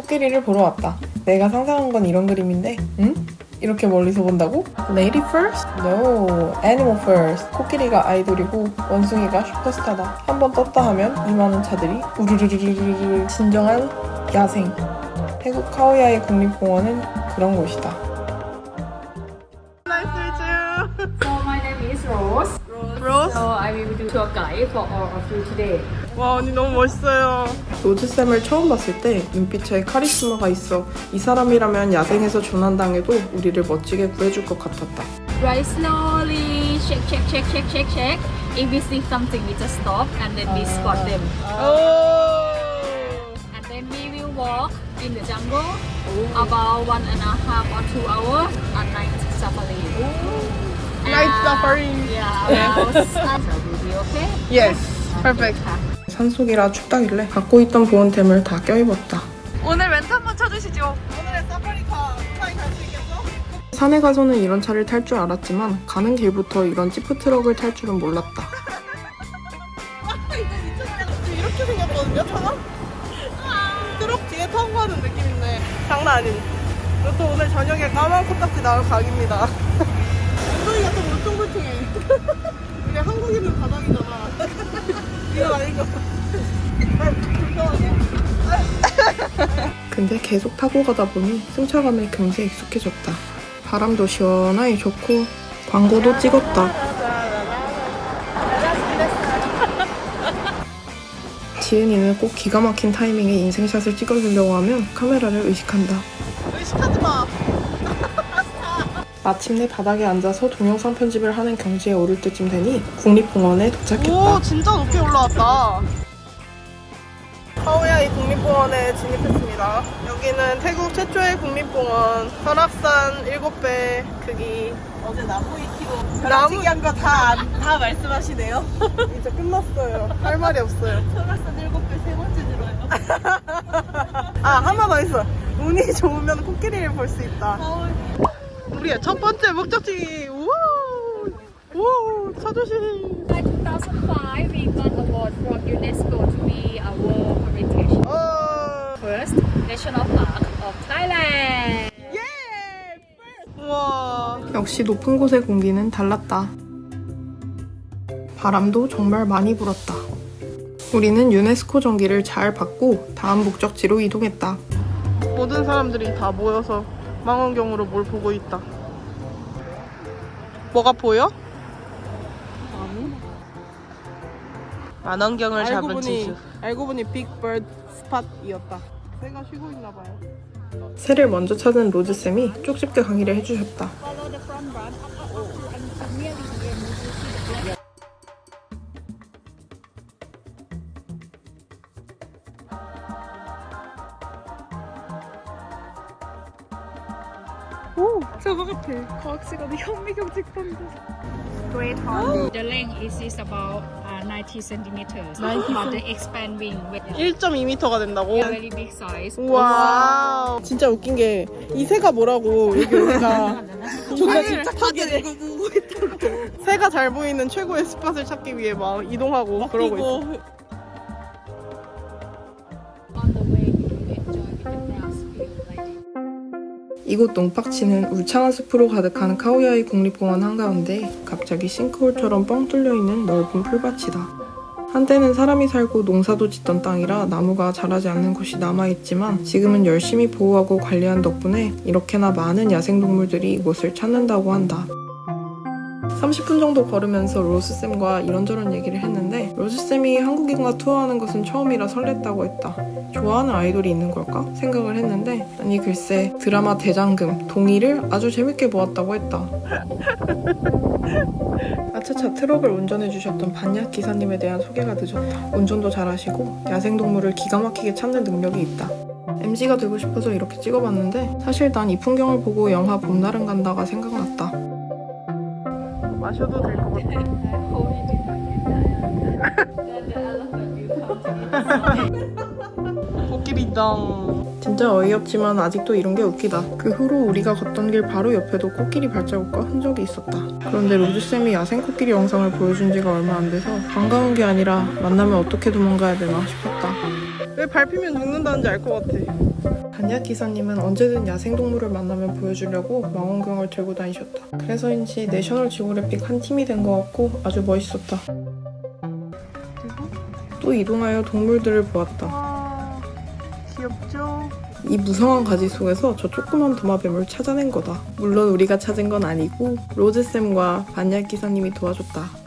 코끼리를 보러 왔다. 내가 상상한 건 이런 그림인데, 응? 이렇게 멀리서 본다고? Lady first? No, animal first. 코끼리가 아이돌이고 원숭이가 슈퍼스타다. 한번 떴다 하면 이 많은 차들이 우르르르르르. 진정한 야생. 태국 카오야이 국립공원은 그런 곳이다. Nice to meet you. So my name is Rose. Rose? So I will do tour guide for all of you today. 와, 언니 너무 멋있어요. 로즈쌤을 처음 봤을 때 눈빛에 카리스마가 있어 이 사람이라면 야생에서 조난당해도 우리를 멋지게 구해줄 것 같았다. Right, slowly shake, shake, shake, shake, shake, shake. If we see something, we just stop and then we spot them. And then we will walk in the jungle about 1.5 or 2 hours at night safari. Night safari. Yeah, around sun. So will be okay? Yes, perfect. 산속이라 춥다길래 갖고 있던 보온템을 다 껴입었다. 오늘 멘트 한번 쳐주시죠. 오늘의 사파리카 무사히 갈 수 있겠죠? 산에 가서는 이런 차를 탈 줄 알았지만 가는 길부터 이런 지프 트럭을 탈 줄은 몰랐다. 지금 이렇게 생겼거든요, 차가? 트럭 뒤에 타고 가는 느낌인데 장난 아닌. 이것도 오늘 저녁에 까만 코딱지 나올 각입니다. 엉덩이가 좀 울퉁불퉁해. 이게 한국인은 바닥이잖아. 이거 아닌 거. 불편하네. 근데 계속 타고 가다 보니 승차감에 금세 익숙해졌다. 바람도 시원하게 좋고 광고도 찍었다. 지은이는 꼭 기가 막힌 타이밍에 인생샷을 찍어주려고 하면 카메라를 의식한다. 의식하지 마. 마침내 바닥에 앉아서 동영상 편집을 하는 경지에 오를 때쯤 되니 국립공원에 도착했다. 오, 진짜 높이 올라왔다. 카오야이 국립공원에 진입했습니다. 여기는 태국 최초의 국립공원. 설악산 7배 크기. 어제 나무 위키로 나무 한 거 다 말씀하시네요. 이제 끝났어요. 할 말이 없어요. 설악산 7배 세 번째 들어요. 아, 하나 더 있어. 운이 좋으면 코끼리를 볼 수 있다. 우리의 첫 번째 목적지. 우와! 우와! 차조심. By 2005, we got award from UNESCO to be a World Heritage First National Park of Thailand. 예! 우와. 역시 높은 곳의 공기는 달랐다. 바람도 정말 많이 불었다. 우리는 유네스코 정기를 잘 받고 다음 목적지로 이동했다. 모든 사람들이 다 모여서 망원경으로 뭘 보고 있다. 뭐가 보여? 망원경을 잡은 지수. 알고 보니 빅버드 스팟이었다. 새가 쉬고 있나 봐요. 새를 먼저 찾은 로즈쌤이 쪽집게 강의를 해주셨다. Follow the front run up and nearly the end. You will see the black. 오, 저거 같아. 과학시간에 현미경 찍던데. Great horn. The length is about 90 centimeters. 90 But the expand wing with 1.2m가 된다고? very big size. 우와. 진짜 웃긴 게 이 새가 뭐라고 여기 우리가 존나 집착하게 새가 잘 보이는 최고의 스팟을 찾기 위해 막 이동하고 그러고 있어. On the way, you will enjoy with the grass field like this. 이곳 농박치는 울창한 숲으로 가득한 카오야이 국립공원 한가운데 갑자기 싱크홀처럼 뻥 뚫려있는 넓은 풀밭이다. 한때는 사람이 살고 농사도 짓던 땅이라 나무가 자라지 않는 곳이 남아있지만 지금은 열심히 보호하고 관리한 덕분에 이렇게나 많은 야생동물들이 이곳을 찾는다고 한다. 30분 정도 걸으면서 로즈쌤과 이런저런 얘기를 했는데 로즈쌤이 한국인과 투어하는 것은 처음이라 설렜다고 했다. 좋아하는 아이돌이 있는 걸까? 생각을 했는데 아니 글쎄 드라마 대장금 동의를 아주 재밌게 보았다고 했다. 아차차 트럭을 운전해주셨던 반야 기사님에 대한 소개가 늦었다. 운전도 잘하시고 야생동물을 기가 막히게 찾는 능력이 있다. MG가 되고 싶어서 이렇게 찍어봤는데 사실 난 이 풍경을 보고 영화 봄날은 간다가 생각났다. 마셔도 될 것 같아. I hope you do not get diarrhea. Then the elephant will come to you. 코끼리당. 진짜 어이없지만 아직도 이런 게 웃기다. 그 후로 우리가 걷던 길 바로 옆에도 코끼리 발자국과 흔적이 있었다. 그런데 로즈쌤이 야생 코끼리 영상을 보여준 지가 얼마 안 돼서 반가운 게 아니라 만나면 어떻게 도망가야 되나 싶었다. 왜 밟히면 죽는다는지 알 것 같아. 반야 기사님은 언제든 야생동물을 만나면 보여주려고 망원경을 들고 다니셨다. 그래서인지 내셔널 지오그래픽 한 팀이 된 것 같고 아주 멋있었다. 또 이동하여 동물들을 보았다. 귀엽죠? 이 무성한 가지 속에서 저 조그만 도마뱀을 찾아낸 거다. 물론 우리가 찾은 건 아니고 로즈쌤과 반야 기사님이 도와줬다.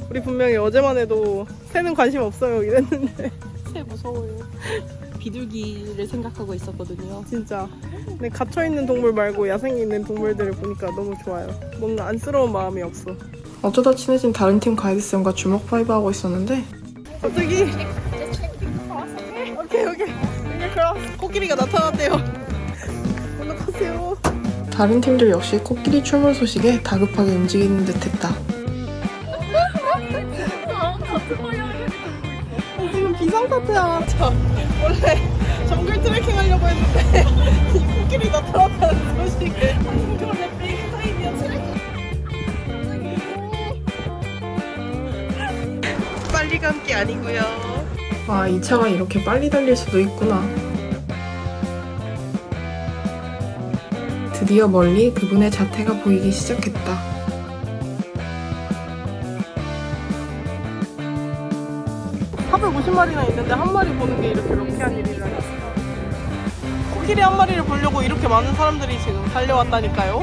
우리 분명히 어제만 해도 새는 관심 없어요 이랬는데 새 무서워요. 비둘기를 생각하고 있었거든요. 진짜 근데 갇혀있는 동물 말고 야생에 있는 동물들을 보니까 너무 좋아요. 뭔가 안쓰러운 마음이 없어. 어쩌다 친해진 다른 팀 가이드쌤과 주먹 파이브 하고 있었는데 갑자기 오케이 그럼 코끼리가 나타났대요. 올라가세요. 다른 팀들 역시 코끼리 출몰 소식에 다급하게 움직이는 듯했다. 지금 비상사태야. 저 원래 정글 트레킹 하려고 했는데 이 코끼리 나타났다는 소식에 그런데 페이크 타임이었어. 빨리 간 게 아니고요. 와, 이 차가 이렇게 빨리 달릴 수도 있구나. 드디어 멀리 그분의 자태가 보이기 시작했다. 450마리나 있는데 한 마리 보는 게 이렇게 럭키한 일이라니. 코끼리 한 마리를 보려고 이렇게 많은 사람들이 지금 달려왔다니까요.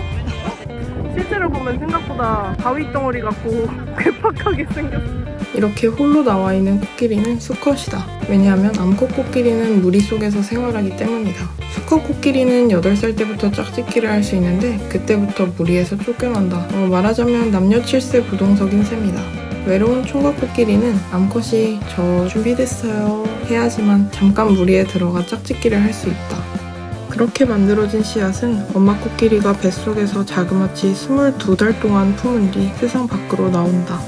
실제로 보면 생각보다 바위 덩어리 같고 괴팍하게 생겼어. 이렇게 홀로 나와 있는 코끼리는 수컷이다. 왜냐하면 암컷 코끼리는 무리 속에서 생활하기 때문이다. 수컷 코끼리는 8살 때부터 짝짓기를 할 수 있는데 그때부터 무리에서 쫓겨난다. 말하자면 남녀 7세 부동석인 셈이다. 외로운 총각 코끼리는 암컷이 저 준비됐어요 해야지만 잠깐 무리에 들어가 짝짓기를 할 수 있다. 그렇게 만들어진 씨앗은 엄마 코끼리가 뱃속에서 자그마치 22달 동안 품은 뒤 세상 밖으로 나온다.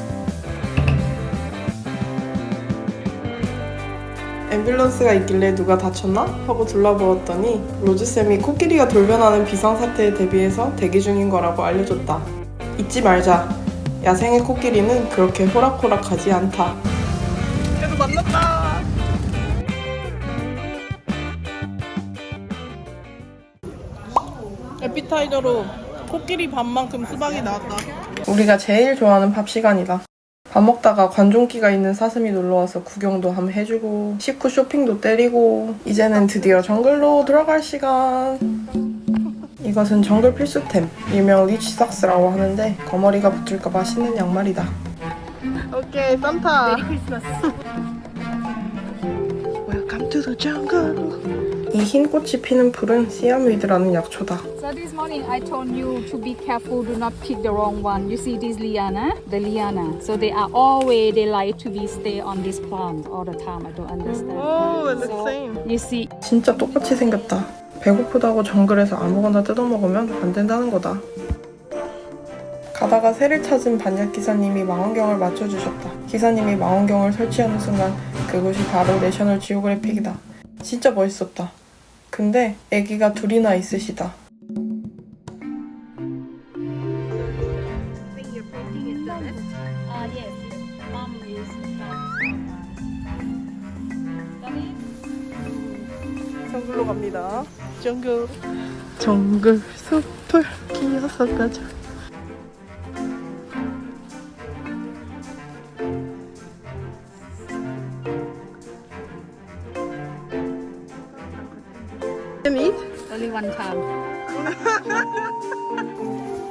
앰뷸런스가 있길래 누가 다쳤나? 하고 둘러보았더니 로즈쌤이 코끼리가 돌변하는 비상사태에 대비해서 대기 중인 거라고 알려줬다. 잊지 말자. 야생의 코끼리는 그렇게 호락호락하지 않다. 그래도 만났다. 에피타이저로 코끼리 밥만큼 수박이 나왔다. 우리가 제일 좋아하는 밥 시간이다. 밥 먹다가 관종기가 있는 사슴이 놀러와서 구경도 한번 해주고 식후 쇼핑도 때리고 이제는 드디어 정글로 들어갈 시간. 이것은 정글 필수템, 일명 리치삭스라고 하는데 거머리가 붙을까봐 신는 양말이다. 오케이, 산타. Welcome to the jungle. 이 흰 꽃이 피는 풀은 시암위드라는 약초다. So this morning I told you to be careful, do not pick the wrong one. You see this liana, the liana. So they are always they like to be stay on this plant all the time. I don't understand. Oh, it looks So same. you see, 진짜 똑같이 생겼다. 배고프다고 정글에서 아무거나 뜯어먹으면 안 된다는 거다. 가다가 새를 찾은 반야 기사님이 망원경을 맞춰주셨다. 기사님이 망원경을 설치하는 순간 그곳이 바로 내셔널 지오그래픽이다. 진짜 멋있었다. 근데 애기가 둘이나 있으시다. yes, mom is 정글로 갑니다. 정글 숲을 기어서 가자. Can eat? only one time.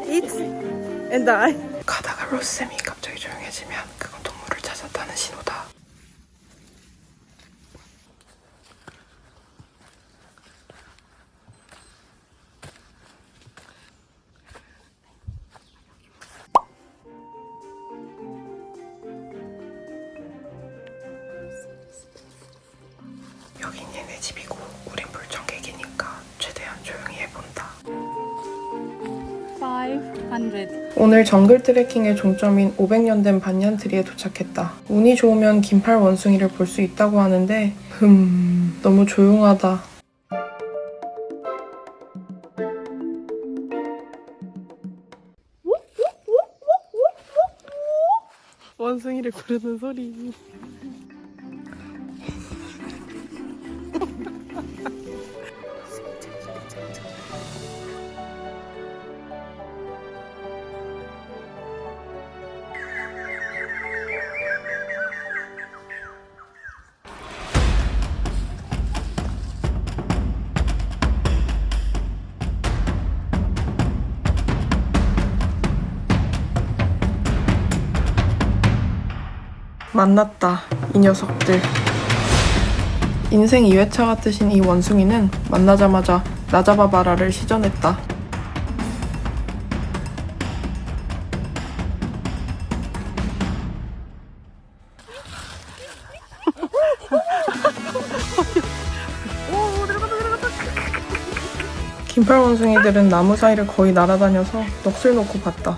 Eat and die. 가다가 로스쌤이 갑자기 조용해지면 그건 동물을 찾았다는 신호다. 여긴 얘네 집이고 우린 불청객이니까 최대한 조용히 해본다. 500. 오늘 정글 트레킹의 종점인 500년 된 반얀트리에 도착했다. 운이 좋으면 긴팔 원숭이를 볼 수 있다고 하는데 너무 조용하다. 원숭이를 부르는 소리. 만났다, 이 녀석들. 인생 2회차가 뜨신 이 원숭이는 만나자마자 나 잡아봐라를 시전했다. 긴팔 원숭이들은 나무 사이를 거의 날아다녀서 넋을 놓고 봤다.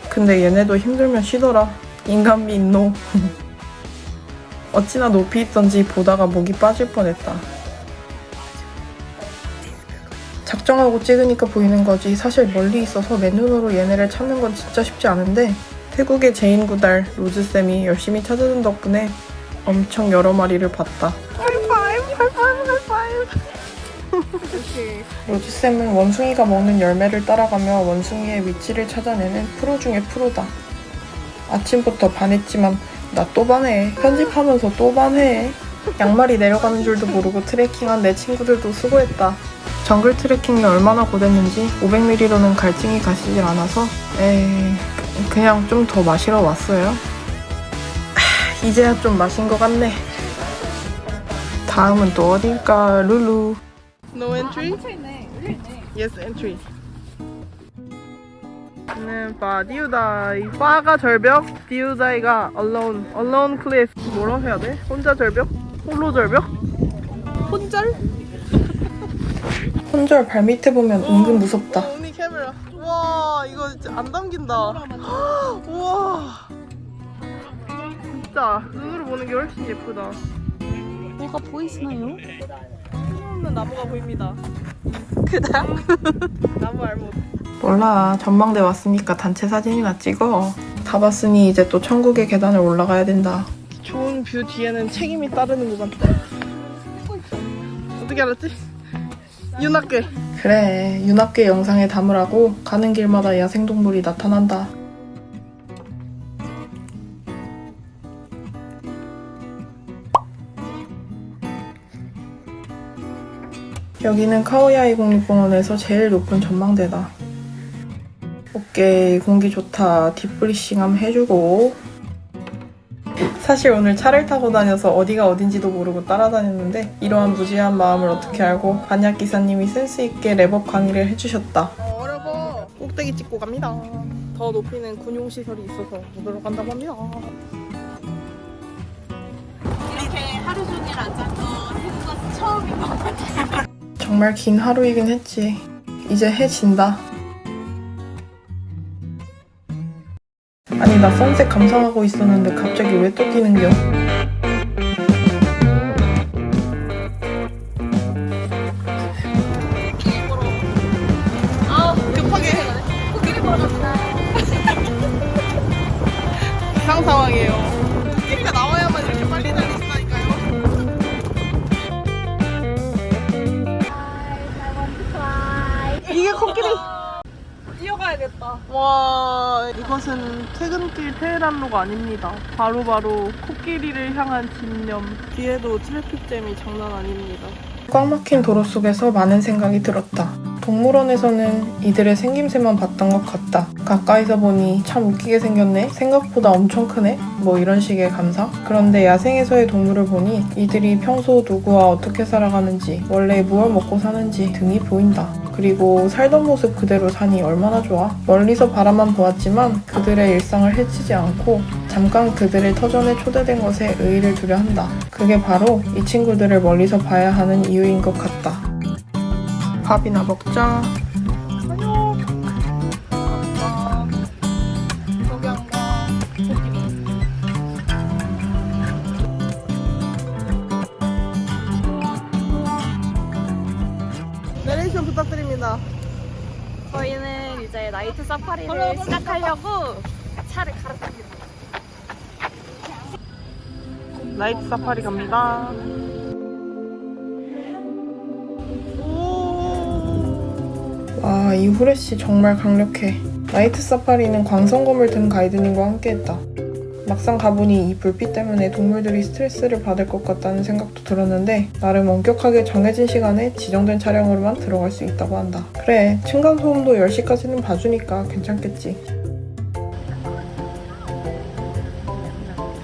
근데 얘네도 힘들면 쉬더라. 인간미 있노. 어찌나 높이 있던지 보다가 목이 빠질 뻔했다. 작정하고 찍으니까 보이는 거지 사실 멀리 있어서 맨눈으로 얘네를 찾는 건 진짜 쉽지 않은데 태국의 제인구달 로즈쌤이 열심히 찾아준 덕분에 엄청 여러 마리를 봤다. 로즈쌤은 원숭이가 먹는 열매를 따라가며 원숭이의 위치를 찾아내는 프로 중의 프로다. 아침부터 반했지만 나 또 반해. 편집하면서 또 반해. 양말이 내려가는 줄도 모르고 트레킹한 내 친구들도 수고했다. 정글 트레킹이 얼마나 고됐는지 500ml로는 갈증이 가시질 않아서 그냥 좀 더 마시러 왔어요. 이제야 좀 마신 것 같네. 다음은 또 어딜까? 룰루. No entry? Yes, entry. 바 디우다이. 바가 절벽, 디우다이가 alone. alone cliff. 뭐라고 해야 돼? 혼자 절벽? 홀로 절벽? 혼절? 혼절 발밑에 보면 은근 무섭다. 언니 카메라. 와 이거 진짜 안 담긴다. 우와. 진짜 눈으로 보는 게 훨씬 예쁘다. 뭐가 보이시나요? 없는 나무가 보입니다. 그다? 나무 알못. 몰라. 전망대 왔으니까 단체 사진이나 찍어. 다 봤으니 이제 또 천국의 계단을 올라가야 된다. 좋은 뷰 뒤에는 책임이 따르는구만. 어떻게 알았지? 윤학계. 그래. 윤합계 영상에 담으라고 가는 길마다 야생동물이 나타난다. 여기는 카오야이 국립공원에서 제일 높은 전망대다. 오케이, 공기 좋다. 딥브리싱 한번 해주고. 사실 오늘 차를 타고 다녀서 어디가 어딘지도 모르고 따라다녔는데 이러한 무지한 마음을 어떻게 알고 반약 기사님이 센스있게 랩업 강의를 해주셨다. 어려워. 꼭대기 찍고 갑니다. 더 높이는 군용시설이 있어서 못 올라간다고 합니다. 이렇게 하루 종일 앉아서 태국 가서 처음인 것 같아요. 정말 긴 하루이긴 했지. 이제 해 진다. 아니 나 선셋 감상하고 있었는데 갑자기 왜 또 끼는겨? 급하게 코끼리 보러 갑니다. 이상 상황이에요. 코끼리가 나와야만 이렇게 빨리 달리신다니까요. 이게 코끼리. 뛰어가야겠다. 와, 이것은 퇴근길 테헤란로가 아닙니다. 바로 코끼리를 향한 집념. 뒤에도 트래픽잼이 장난 아닙니다. 꽉 막힌 도로 속에서 많은 생각이 들었다. 동물원에서는 이들의 생김새만 봤던 것 같다. 가까이서 보니 참 웃기게 생겼네? 생각보다 엄청 크네? 뭐 이런 식의 감상? 그런데 야생에서의 동물을 보니 이들이 평소 누구와 어떻게 살아가는지, 원래 무얼 먹고 사는지 등이 보인다. 그리고 살던 모습 그대로 사니 얼마나 좋아? 멀리서 바라만 보았지만 그들의 일상을 해치지 않고 잠깐 그들의 터전에 초대된 것에 의의를 두려 한다. 그게 바로 이 친구들을 멀리서 봐야 하는 이유인 것 같다. 밥이나 먹자. 내레이션 부탁드립니다. 저희는 이제 나이트 사파리를 시작하려고 차를 갈아탑니다. 나이트 사파리 갑니다. 와, 이 후레쉬 정말 강력해. 나이트 사파리는 광선검을 든 가이드님과 함께했다. 막상 가보니 이 불빛 때문에 동물들이 스트레스를 받을 것 같다는 생각도 들었는데 나름 엄격하게 정해진 시간에 지정된 차량으로만 들어갈 수 있다고 한다. 그래, 층간소음도 10시까지는 봐주니까 괜찮겠지.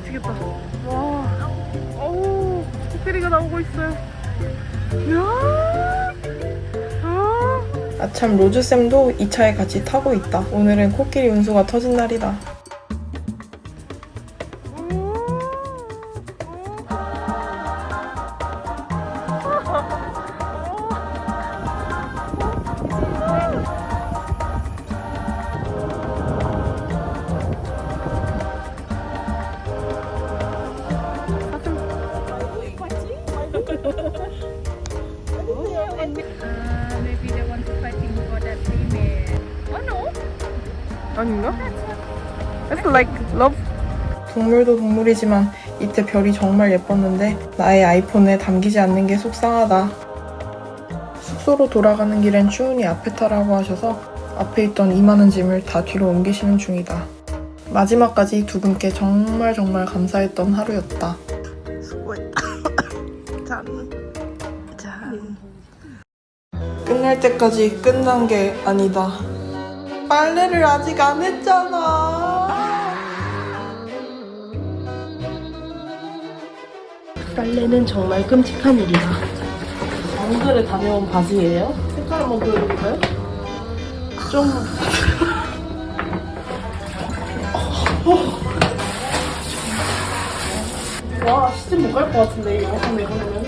미치겠다. 와, 어우, 코끼리가 나오고 있어요. 이야, 아참 로즈쌤도 이 차에 같이 타고 있다. 오늘은 코끼리 운수가 터진 날이다. Maybe they want to fighting for that female. Oh no. 아닌가? It's like love. 동물도 동물이지만 이때 별이 정말 예뻤는데 나의 아이폰에 담기지 않는 게 속상하다. 숙소로 돌아가는 길엔 추운이 앞에 타라고 하셔서 앞에 있던 이만한 짐을 다 뒤로 옮기시는 중이다. 마지막까지 두 분께 정말 감사했던 하루였다. 수고했다. 짠. 짠. 끝날 때까지 끝난 게 아니다. 빨래를 아직 안 했잖아. 빨래는 정말 끔찍한 일이다. 왕들에 다녀온 바지예요. 색깔 한번 보여드릴까요? 좀... 와, 시즌 못 갈 것 같은데 이거 한 4번 하면.